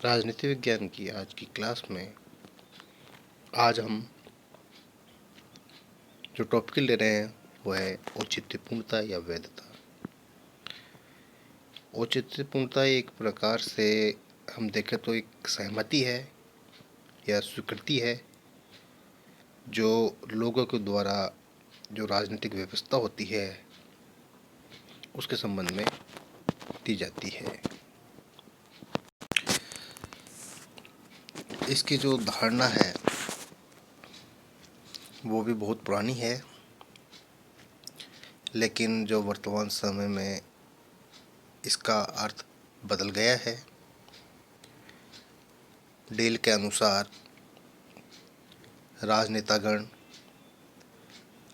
राजनीति विज्ञान की आज की क्लास में आज हम जो टॉपिक ले रहे हैं वो है औचित्यपूर्णता या वैधता। औचित्यपूर्णता एक प्रकार से हम देखें तो एक सहमति है या स्वीकृति है जो लोगों के द्वारा जो राजनीतिक व्यवस्था होती है उसके संबंध में दी जाती है। इसकी जो धारणा है वो भी बहुत पुरानी है, लेकिन जो वर्तमान समय में इसका अर्थ बदल गया है। डेल के अनुसार राजनेतागण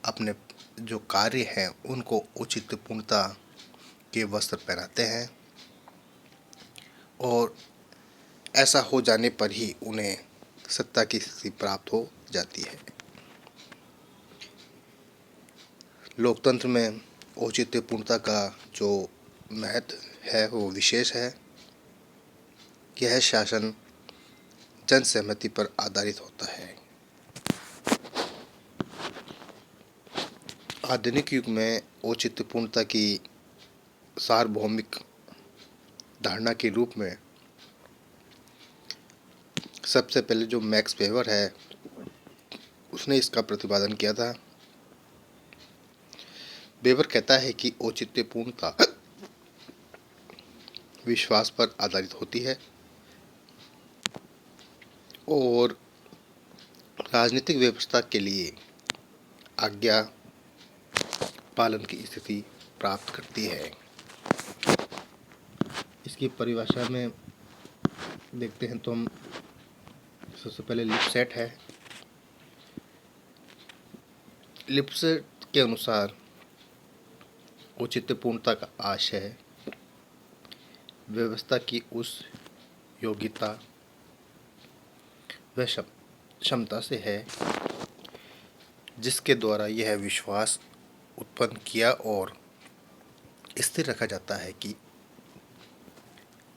अपने जो कार्य हैं उनको औचित्यपूर्णता के वस्त्र पहनाते हैं और ऐसा हो जाने पर ही उन्हें सत्ता की स्थिति प्राप्त हो जाती है। लोकतंत्र में औचित्यपूर्णता का जो महत्व है वो विशेष है। यह शासन जन सहमति पर आधारित होता है। आधुनिक युग में औचित्यपूर्णता की सार्वभौमिक धारणा के रूप में सबसे पहले जो मैक्स वेबर है उसने इसका प्रतिपादन किया था। वेबर कहता है कि औचित्यपूर्णता विश्वास पर आधारित होती है और राजनीतिक व्यवस्था के लिए आज्ञा पालन की स्थिति प्राप्त करती है। इसकी परिभाषा में देखते हैं तो हम सबसे पहले लिपसेट है। लिपसेट के अनुसार औचित्यपूर्णता का आशय व्यवस्था की उस योग्यता व क्षमता से है जिसके द्वारा यह विश्वास उत्पन्न किया और स्थिर रखा जाता है कि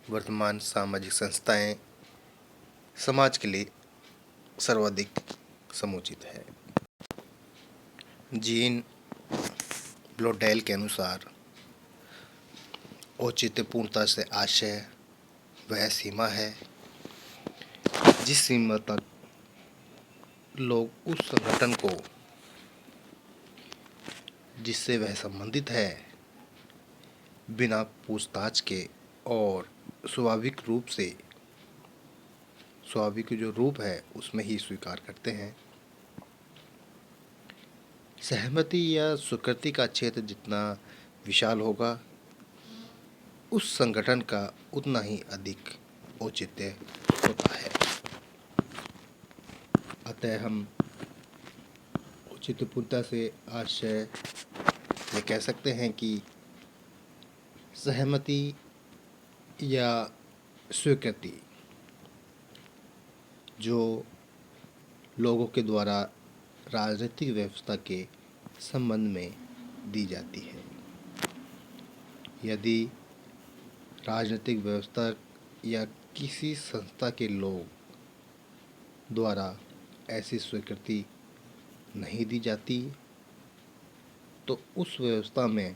वर्तमान सामाजिक संस्थाएं समाज के लिए सर्वाधिक समुचित है। जीन ब्लोडेल के अनुसार औचित्यपूर्णता से आशय वह सीमा है जिस सीमा तक लोग उस संगठन को जिससे वह संबंधित है बिना पूछताछ के और स्वाभाविक जो रूप है उसमें ही स्वीकार करते हैं। सहमति या स्वीकृति का क्षेत्र जितना विशाल होगा उस संगठन का उतना ही अधिक औचित्य होता है। अतः हम औचित्यपूर्णता से आशय ये कह सकते हैं कि सहमति या स्वीकृति जो लोगों के द्वारा राजनीतिक व्यवस्था के संबंध में दी जाती है। यदि राजनीतिक व्यवस्था या किसी संस्था के लोग द्वारा ऐसी स्वीकृति नहीं दी जाती तो उस व्यवस्था में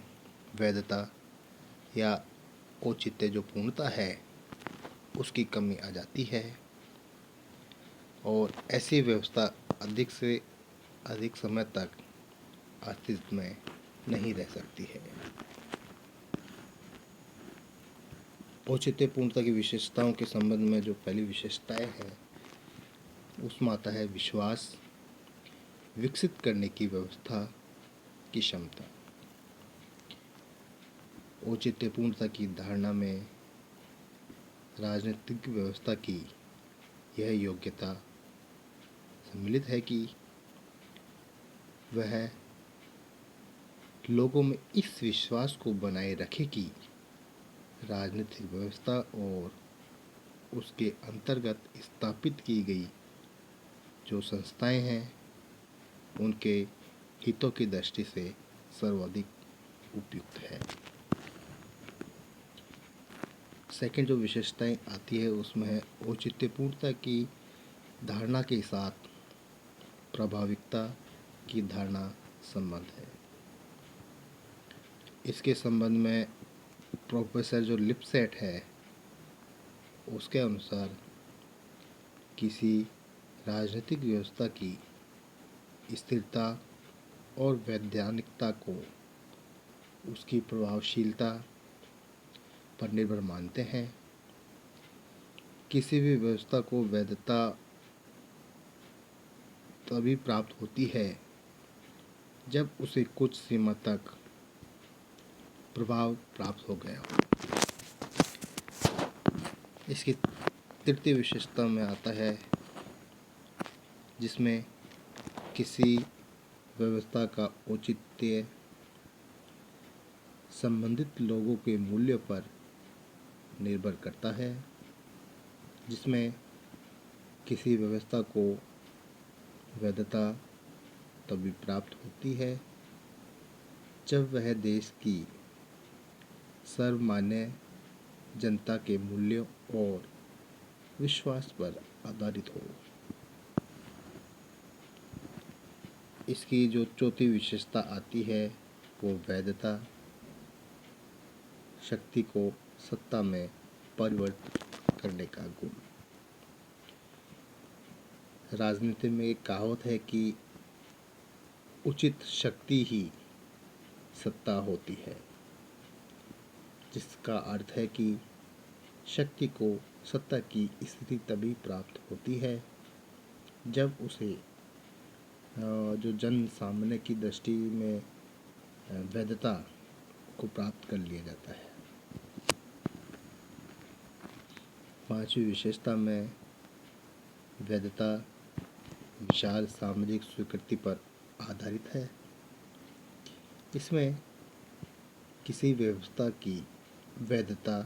वैधता या औचित्य जो पूर्णता है उसकी कमी आ जाती है और ऐसी व्यवस्था अधिक से अधिक समय तक अस्तित्व में नहीं रह सकती है। औचित्यपूर्णता की विशेषताओं के संबंध में जो पहली विशेषताएं हैं उसमें आता है विश्वास विकसित करने की व्यवस्था की क्षमता। औचित्यपूर्णता की धारणा में राजनीतिक व्यवस्था की यह योग्यता सम्मिलित है कि वह लोगों में इस विश्वास को बनाए रखे कि राजनीतिक व्यवस्था और उसके अंतर्गत स्थापित की गई जो संस्थाएं हैं उनके हितों की दृष्टि से सर्वाधिक उपयुक्त है। सेकंड जो विशेषताएं आती है उसमें है औचित्यपूर्णता की धारणा के साथ प्रभाविकता की धारणा संबंध है। इसके संबंध में प्रोफेसर जो लिपसेट है उसके अनुसार किसी राजनीतिक व्यवस्था की स्थिरता और वैधानिकता को उसकी प्रभावशीलता पर निर्भर मानते हैं। किसी भी व्यवस्था को वैधता तभी प्राप्त होती है जब उसे कुछ सीमा तक प्रभाव प्राप्त हो गया हो। इसकी तृतीय विशेषता में आता है जिसमें किसी व्यवस्था का औचित्य संबंधित लोगों के मूल्य पर निर्भर करता है, जिसमें किसी व्यवस्था को वैधता तभी प्राप्त होती है जब वह देश की सर्वमान्य जनता के मूल्यों और विश्वास पर आधारित हो। इसकी जो चौथी विशेषता आती है वो वैधता, शक्ति को सत्ता में परिवर्तित करने का गुण। राजनीति में एक कहावत है कि उचित शक्ति ही सत्ता होती है, जिसका अर्थ है कि शक्ति को सत्ता की स्थिति तभी प्राप्त होती है जब उसे जो जन सामान्य की दृष्टि में वैधता को प्राप्त कर लिया जाता है। पांचवी विशेषता में वैधता विशाल सामाजिक स्वीकृति पर आधारित है। इसमें किसी व्यवस्था की वैधता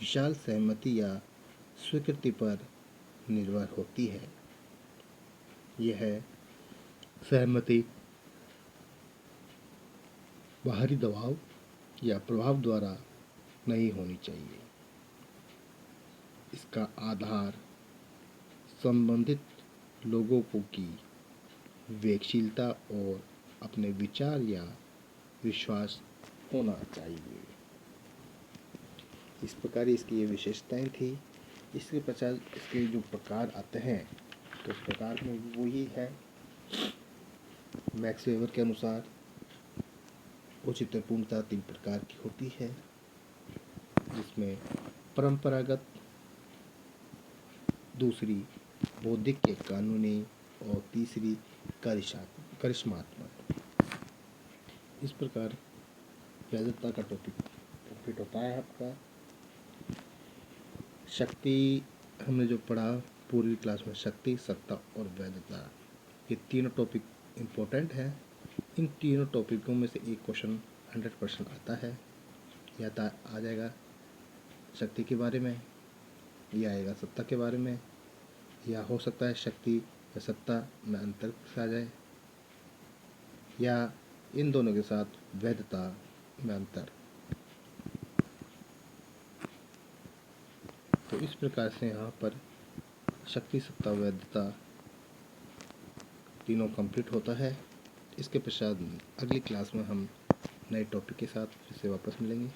विशाल सहमति या स्वीकृति पर निर्भर होती है। यह सहमति बाहरी दबाव या प्रभाव द्वारा नहीं होनी चाहिए। इसका आधार संबंधित लोगों की विवेकशीलता और अपने विचार या विश्वास होना चाहिए। इस प्रकार इसकी ये विशेषताएं थी। इसके पश्चात इसके जो प्रकार आते हैं तो उस प्रकार में वही है मैक्स वेबर के अनुसार औचित्यपूर्णता 3 प्रकार की होती है, जिसमें परंपरागत, दूसरी बौद्धिक या कानूनी और तीसरी करिश्मात्मक। इस प्रकार वैधता का टॉपिक कंप्लीट होता है आपका। शक्ति हमने जो पढ़ा पूरी क्लास में, शक्ति, सत्ता और वैधता, ये तीनों टॉपिक इम्पोर्टेंट है। इन तीनों टॉपिकों में से एक क्वेश्चन 100% आता है, या आ जाएगा शक्ति के बारे में, या आएगा सत्ता के बारे में, या हो सकता है शक्ति या सत्ता में अंतर आ जाए, या इन दोनों के साथ वैधता में अंतर। तो इस प्रकार से यहाँ पर शक्ति, सत्ता, वैधता तीनों कंप्लीट होता है। इसके पश्चात अगली क्लास में हम नए टॉपिक के साथ फिर से वापस मिलेंगे।